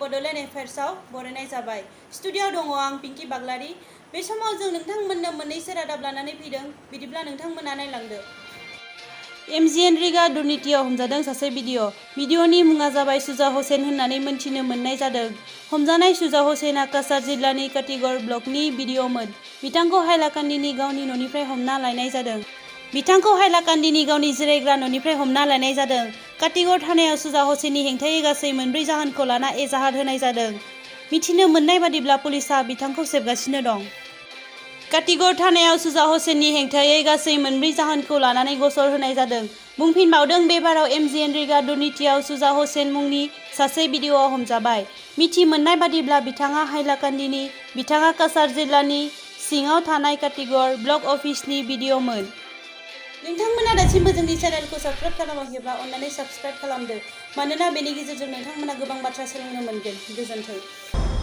बड'लेण्ड एफेयार्सआव बरायनाय जाबाय। स्टुडिय'आव दङ आं पिंकी बाग्लारी। बे समाव जों नोंथांमोननो मोननैसो रादाब लानानै फैदों, बिदिब्ला नोंथांमोना नायलांदो। Mgnrega दुर्नीतियाव हमजादों सासे भिडिअ'नि मुङा जाबाय सुजा हसेन होननानै मोनथिनो मोननाय जादों। हमजानाय सुजा हसेना काछार जिल्लानि काटीगड़ ब्लकनि भिडिअ'मोन। बिथांखौ हाइलाकान्दिनि गावनि न'निफ्राय हमना लायनाय जादों। काटीगड़ थानायाव सुजा हसेननि हेंथायै गासै मोनब्रै जाहोनखौ लाना एजाहार होनाय जादों। मिथिनो मोननाय बादिब्ला पुलिसआ बिथांखौ सेबगासिनो दं। काटीगड़ थानायाव सुजा हसेननि हेंथायै गासै मोनब्रै जाहोनखौ लानानै गसर होनाय जादों। बुंफिनबावदों बे बाराव Mgnrega दुर्नीतियाव सुजा हसेन मुंनि सासे भिडिअ'आव हमजाबाय। मिथि मोननाय बादिब्ला बिथाङा काछार जिल्लानि सिङाव थानाय काटीगड़ ब्लक अफिसनि भिडिअ'मोन। नोंथांमोना दासिमबो जोंनि चेनेलखौ साबस्क्राइब खालामाखैब्ला अन्नानै साबस्क्राइब खालामदो, मानोना बेनि गेजेरजों नोंथांमोना गोबां बाथ्रा सोलोंनो मोनगोन। गोजोन्थों।